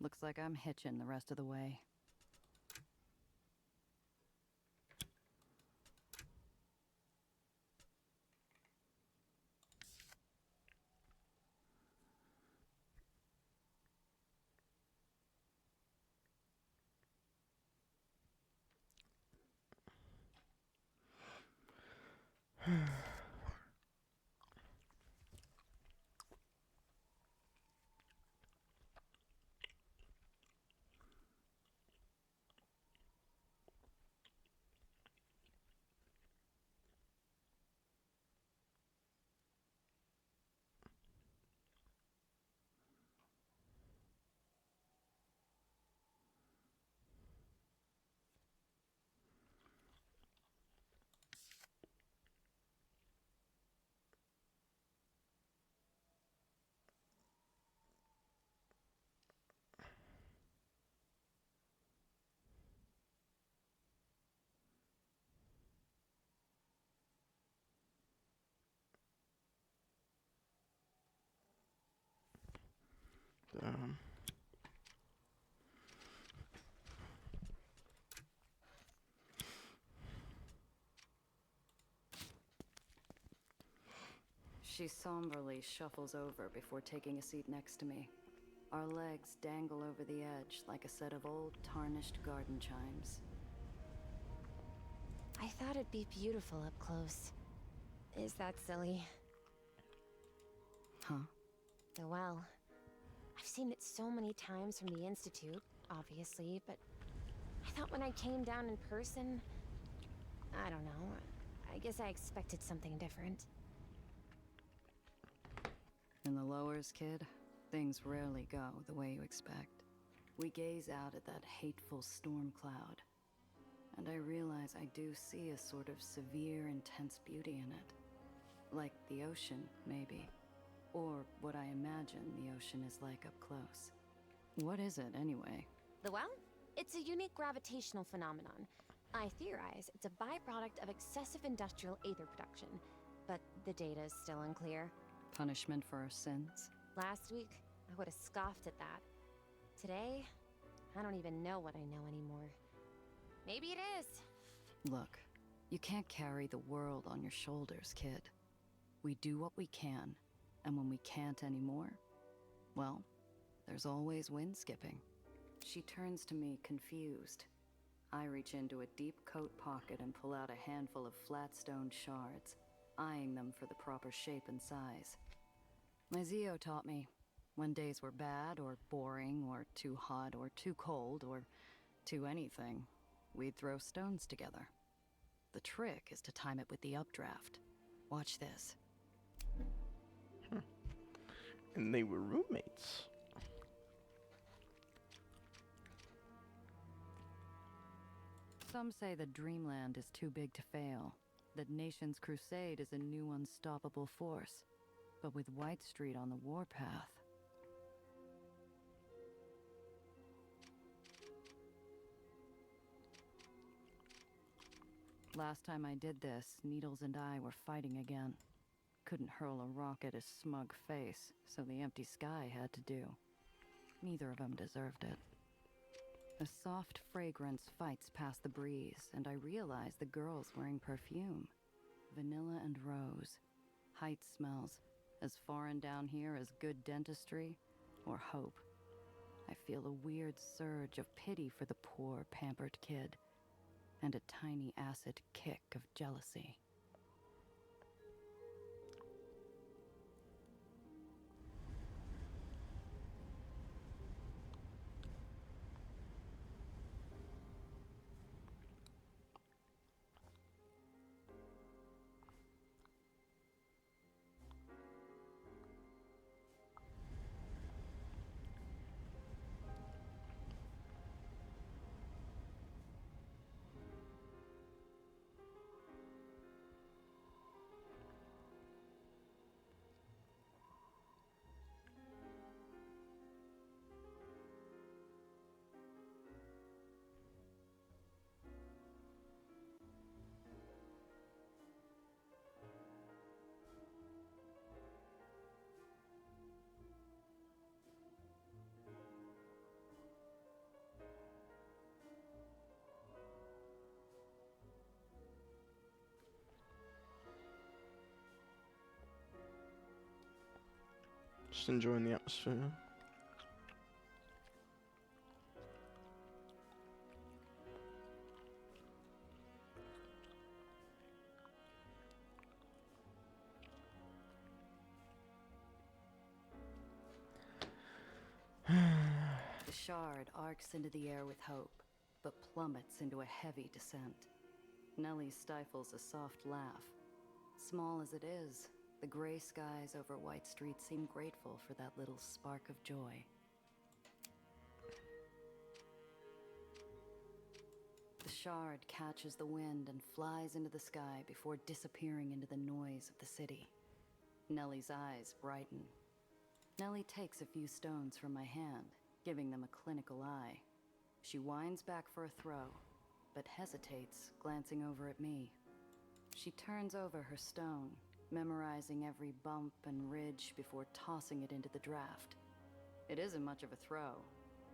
B: Looks like I'm hitching the rest of the way. Damn. She somberly shuffles over before taking a seat next to me. Our legs dangle over the edge like a set of old, tarnished garden chimes.
D: I thought it'd be beautiful up close. Is that silly?
B: Huh?
D: The well. I've seen it so many times from the Institute, obviously, but I thought when I came down in person, I don't know. I guess I expected something different.
B: In the lowers, kid, things rarely go the way you expect. We gaze out at that hateful storm cloud, and I realize I do see a sort of severe, intense beauty in it. Like the ocean, maybe. Or what I imagine the ocean is like up close. What is it, anyway?
D: The well? It's a unique gravitational phenomenon. I theorize it's a byproduct of excessive industrial aether production, but the data is still unclear.
B: Punishment for our sins?
D: Last week, I would have scoffed at that. Today, I don't even know what I know anymore. Maybe it is.
B: Look, you can't carry the world on your shoulders, kid. We do what we can, and when we can't anymore, well, there's always wind skipping. She turns to me, confused. I reach into a deep coat pocket and pull out a handful of flat stone shards, eyeing them for the proper shape and size. My Zio taught me, when days were bad or boring or too hot or too cold or too anything, we'd throw stones together. The trick is to time it with the updraft. Watch this.
A: And they were roommates.
B: Some say that Dreamland is too big to fail, that Nation's Crusade is a new unstoppable force. But with White Street on the warpath... Last time I did this, Needles and I were fighting again. Couldn't hurl a rock at his smug face, so the empty sky had to do. Neither of them deserved it. A soft fragrance fights past the breeze, and I realize the girl's wearing perfume. Vanilla and rose. Height smells. As foreign down here as good dentistry or hope. I feel a weird surge of pity for the poor, pampered kid, and a tiny acid kick of jealousy.
A: Just enjoying the atmosphere.
B: The shard arcs into the air with hope, but plummets into a heavy descent. Nellie stifles a soft laugh. Small as it is, the gray skies over White Street seem grateful for that little spark of joy. The shard catches the wind and flies into the sky before disappearing into the noise of the city. Nellie's eyes brighten. Nellie takes a few stones from my hand, giving them a clinical eye. She winds back for a throw, but hesitates, glancing over at me. She turns over her stone, memorizing every bump and ridge before tossing it into the draft. It isn't much of a throw,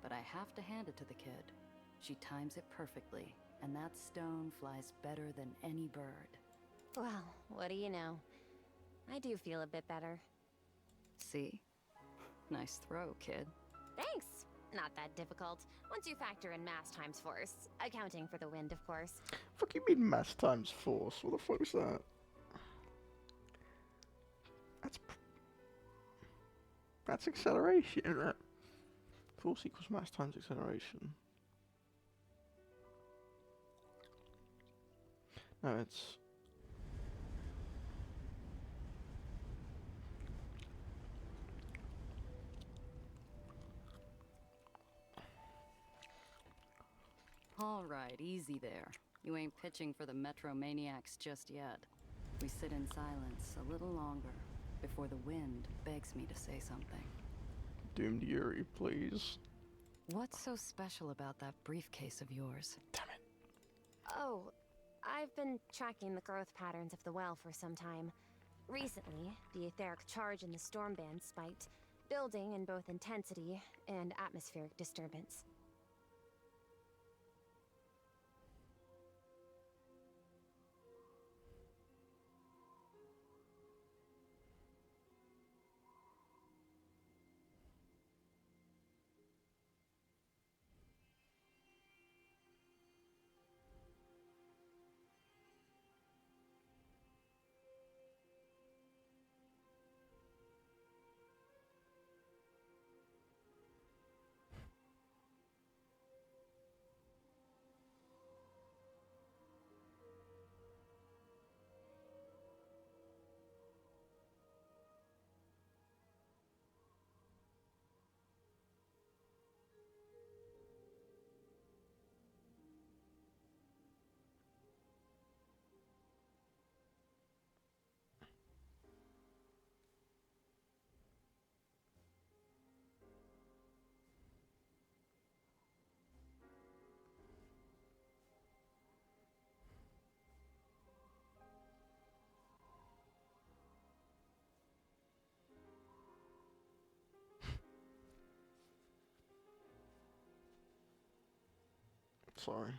B: but I have to hand it to the kid. She times it perfectly, and that stone flies better than any bird.
D: Well, what do you know? I do feel a bit better.
B: See? Nice throw, kid.
D: Thanks! Not that difficult, once you factor in mass times force. Accounting for the wind, of course.
A: Fuck you mean mass times force? What the fuck is that? That's acceleration, isn't it? Force equals mass times acceleration. No, it's...
B: All right, easy there. You ain't pitching for the Metromaniacs just yet. We sit in silence a little longer before the wind begs me to say something.
A: Doomed Yuri, please.
B: What's so special about that briefcase of yours?
A: Damn it.
D: Oh, I've been tracking the growth patterns of the well for some time. Recently, the etheric charge in the storm band spiked, building in both intensity and atmospheric disturbance.
A: Sorry.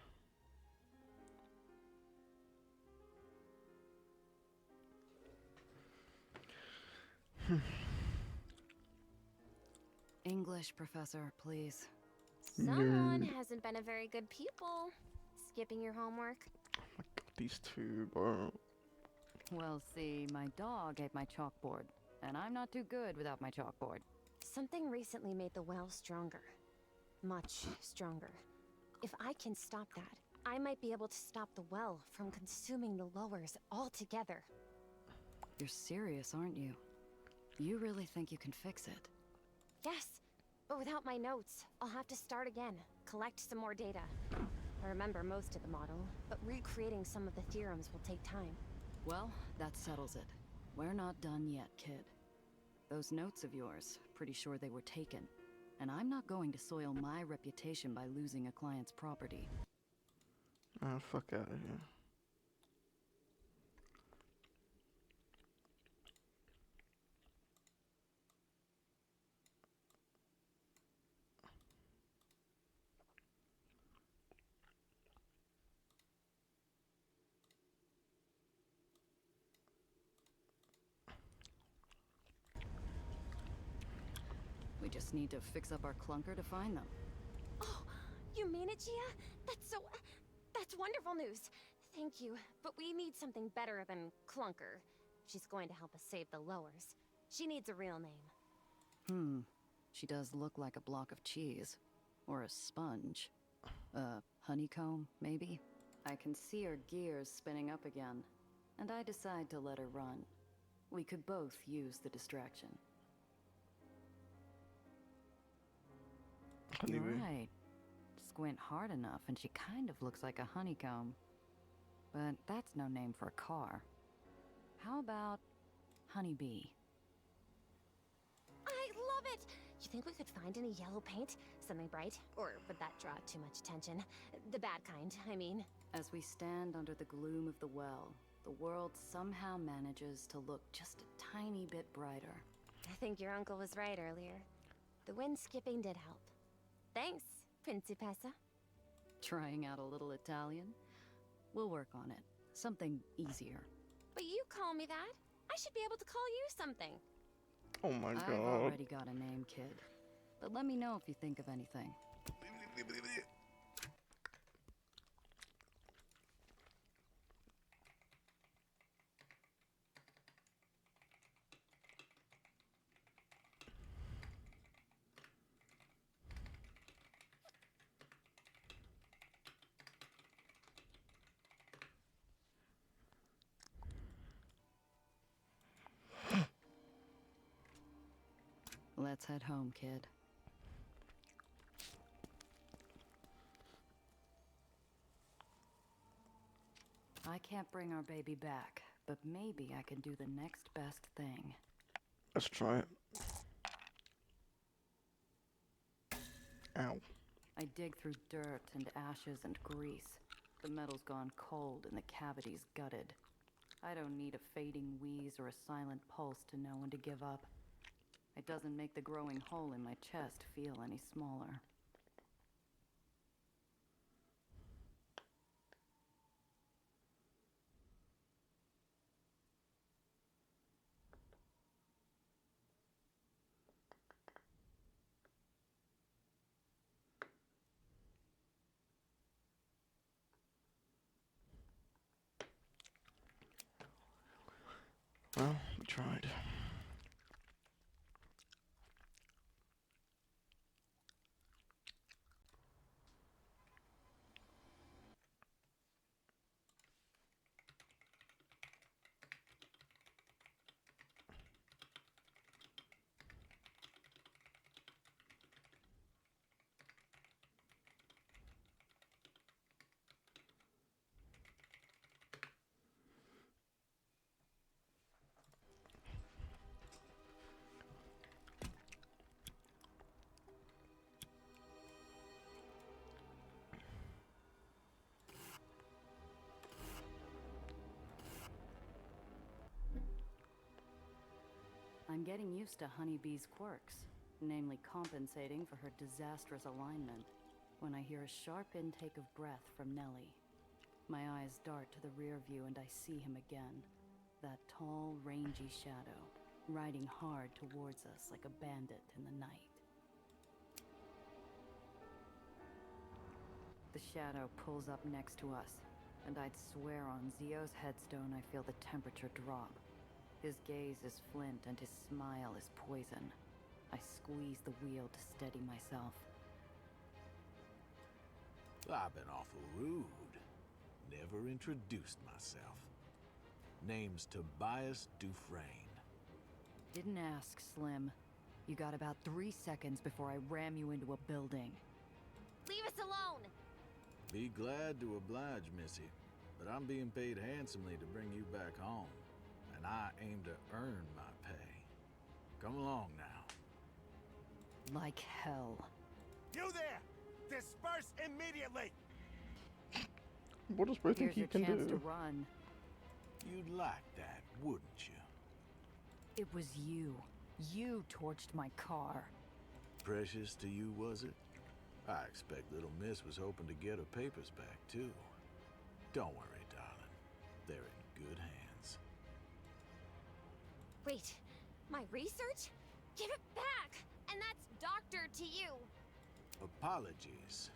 B: English, Professor, please.
D: Someone hasn't been a very good pupil. Skipping your homework.
A: Oh my god, these two, bro.
B: Well, see, my dog ate my chalkboard, and I'm not too good without my chalkboard.
D: Something recently made the well stronger. Much stronger. If I can stop that, I might be able to stop the well from consuming the lowers altogether.
B: You're serious, aren't you? You really think you can fix it?
D: Yes, but without my notes, I'll have to start again, collect some more data. I remember most of the model, but recreating some of the theorems will take time.
B: Well, that settles it. We're not done yet, kid. Those notes of yours, pretty sure they were taken. And I'm not going to soil my reputation by losing a client's property.
A: Oh, fuck out of here.
B: just need to fix up our clunker to find them.
D: Oh, you mean it, Gia? That's wonderful news. Thank you, but we need something better than clunker. She's going to help us save the lowers. She needs a real name.
B: She does look like a block of cheese. Or a sponge. Honeycomb, maybe? I can see her gears spinning up again, and I decide to let her run. We could both use the distraction.
A: Honeybee.
B: Right. Squint hard enough and she kind of looks like a honeycomb. But that's no name for a car. How about Honeybee?
D: I love it! You think we could find any yellow paint? Something bright? Or would that draw too much attention? The bad kind, I mean.
B: As we stand under the gloom of the well, the world somehow manages to look just a tiny bit brighter.
D: I think your uncle was right earlier. The wind skipping did help. Thanks, Principessa.
B: Trying out a little Italian? We'll work on it. Something easier.
D: But you call me that. I should be able to call you something.
A: Oh my god.
B: I've already got a name, kid. But let me know if you think of anything. Let's head home, kid. I can't bring our baby back, but maybe I can do the next best thing.
A: Let's try it. Ow.
B: I dig through dirt and ashes and grease. The metal's gone cold and the cavity's gutted. I don't need a fading wheeze or a silent pulse to know when to give up. It doesn't make the growing hole in my chest feel any smaller.
A: Well, we tried.
B: I'm getting used to Honeybee's quirks, namely compensating for her disastrous alignment, when I hear a sharp intake of breath from Nellie. My eyes dart to the rear view and I see him again, that tall, rangy shadow, riding hard towards us like a bandit in the night. The shadow pulls up next to us, and I'd swear on Zio's headstone I feel the temperature drop. His gaze is flint and his smile is poison. I squeeze the wheel to steady myself.
I: I've been awful rude. Never introduced myself. Name's Tobias Dufresne.
B: Didn't ask, Slim. You got about 3 seconds before I ram you into a building.
D: Leave us alone!
I: Be glad to oblige, Missy, but I'm being paid handsomely to bring you back home. And I aim to earn my pay. Come along now.
B: Like hell.
L: You there! Disperse immediately!
A: What does bro think
B: Here's
A: he
B: your
A: can
B: chance to
A: do?
B: run.
I: You'd like that, wouldn't you?
B: It was you. You torched my car.
I: Precious to you, was it? I expect little miss was hoping to get her papers back, too. Don't worry, darling. They're in good hands.
D: Wait, my research? Give it back! And that's doctor to you.
I: Apologies.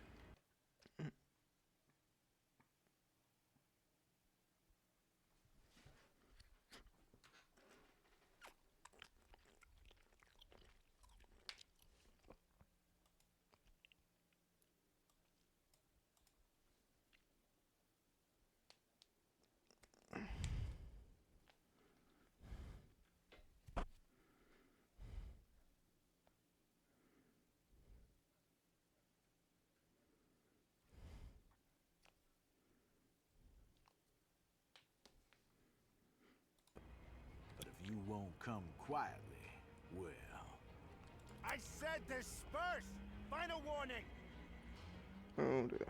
I: But if you won't come quietly, well...
C: I said disperse! Final warning!
A: Oh dear.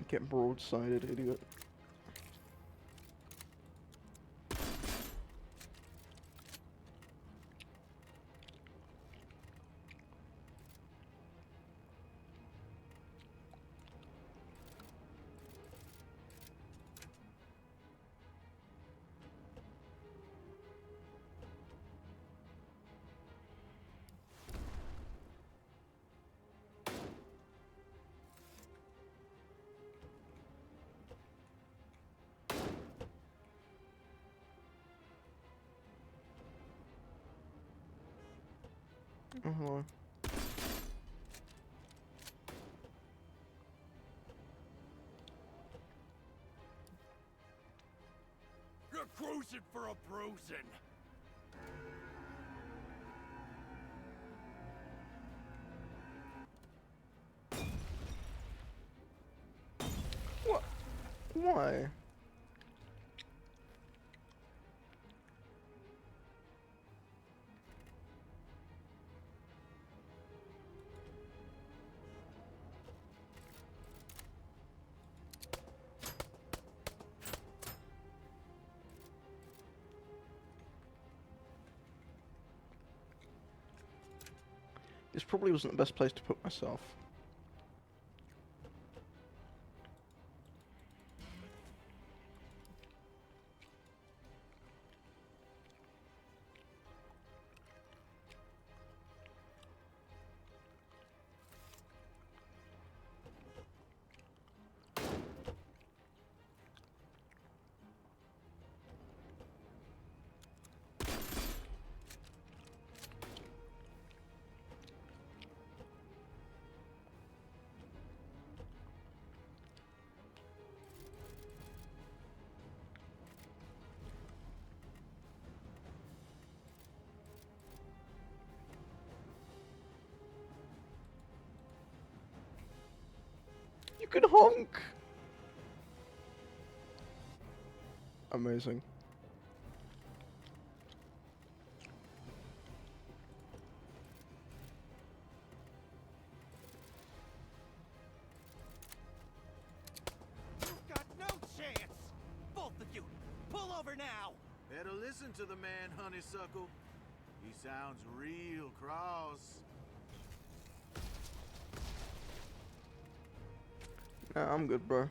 A: Get broadsided, idiot. Oh, hello.
C: You're cruising for a bruising!
A: What? Why? This probably wasn't the best place to put myself. You can honk! Amazing.
L: You've got no chance! Both of you, pull over now!
I: Better listen to the man, honeysuckle. He sounds real cross.
A: Nah, I'm good, bro.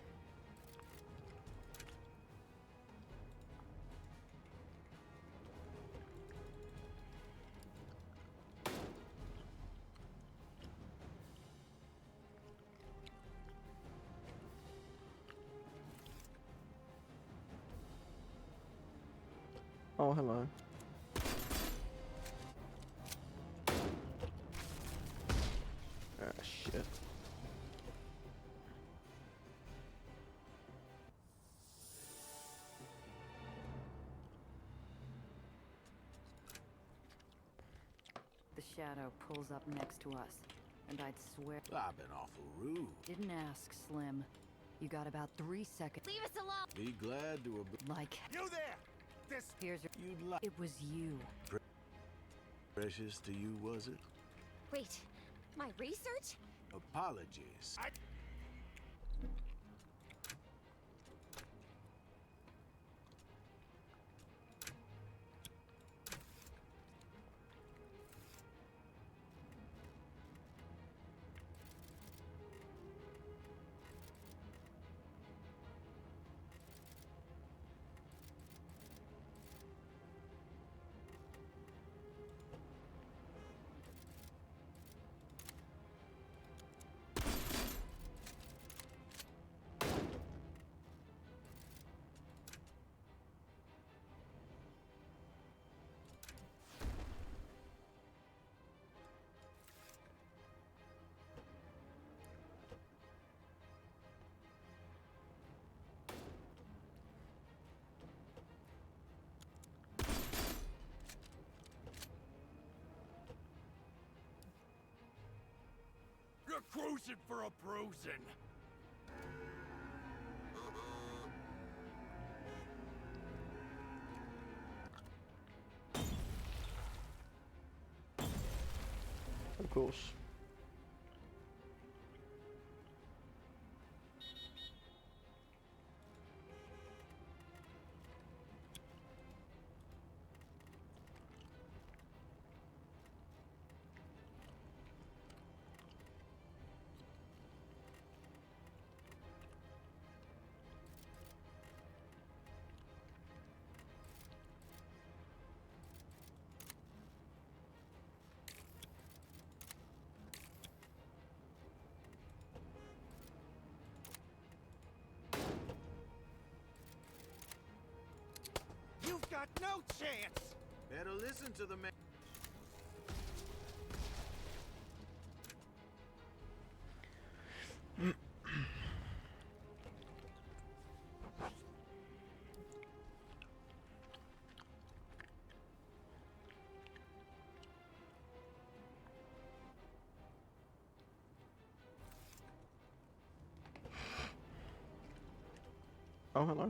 A: Oh, hello. Ah, shit.
B: The shadow pulls up next to us, and I'd swear...
I: I've been awful rude.
B: Didn't ask, Slim. You got about 3 seconds.
D: Leave us alone!
I: Be glad to
B: Like...
C: You there! This...
B: Here's your...
I: You'd like...
B: It was you.
I: Precious to you, was it?
D: Wait, my research?
I: Apologies.
L: You're cruising for a bruising.
A: Of course.
L: You've got no chance!
I: Better listen to the man.
A: Oh, hello.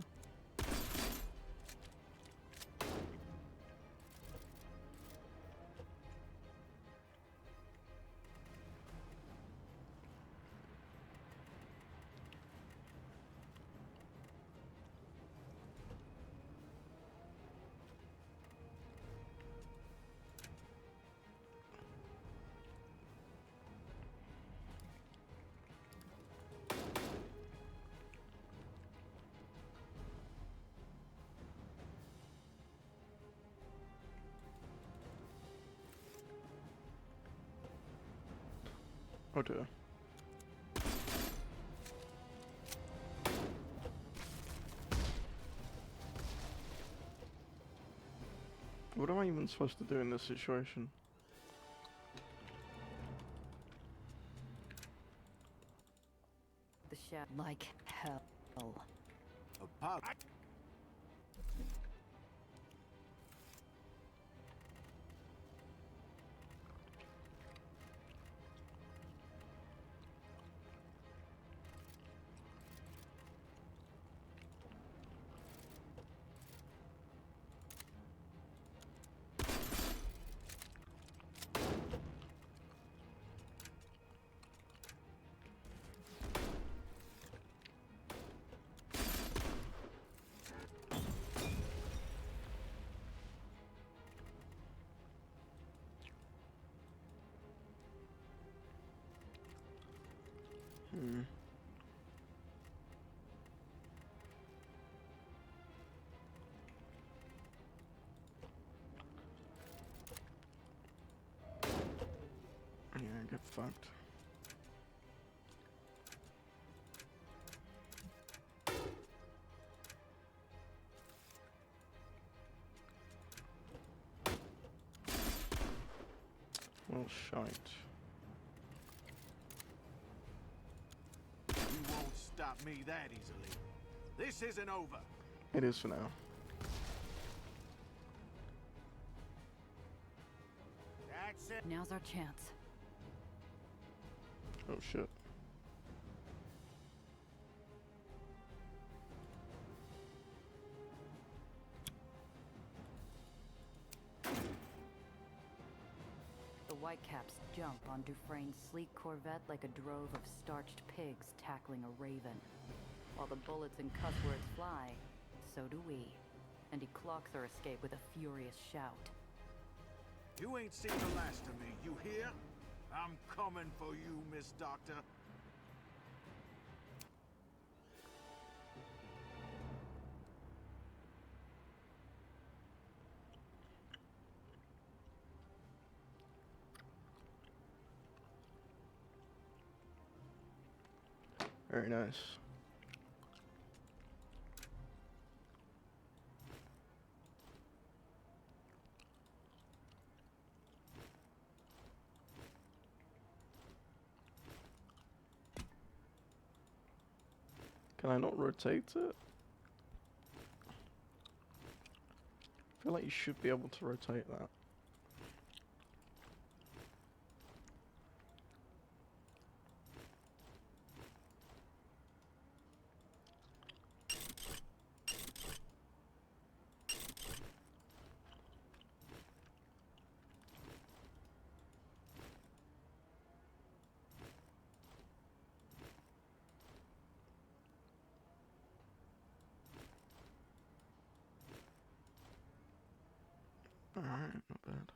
A: Oh dear. What am I even supposed to do in this situation?
B: The shadow like hell.
A: Yeah, get fucked. Well, shite.
I: You won't stop me that easily. This isn't over.
A: It is for now.
L: That's it.
B: Now's our chance.
A: Oh shit.
F: The
B: Whitecaps jump on Dufresne's sleek Corvette like a drove of starched pigs tackling a raven. While the bullets and cuss words fly, so do we. And he clocks our escape with a furious shout.
I: You ain't seen the last of me, you hear? I'm coming for you, Miss Doctor.
A: Very nice. Can I not rotate it? I feel like you should be able to rotate that. Alright, not bad.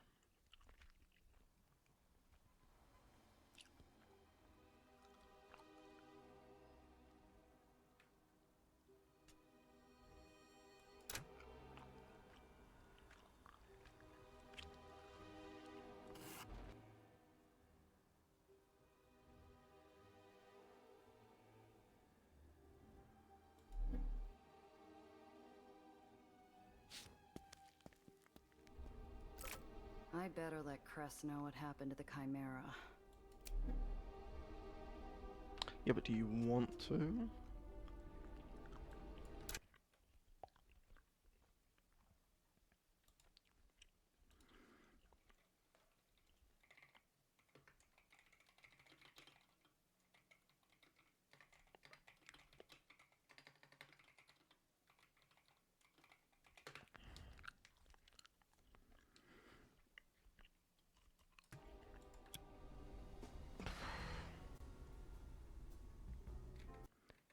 B: I better let Cress know what happened to the Chimera.
A: Yeah, but do you want to?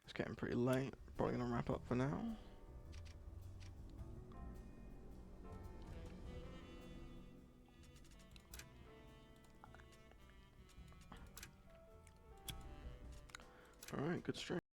A: It's getting pretty late. Probably gonna wrap up for now. Alright, good stream.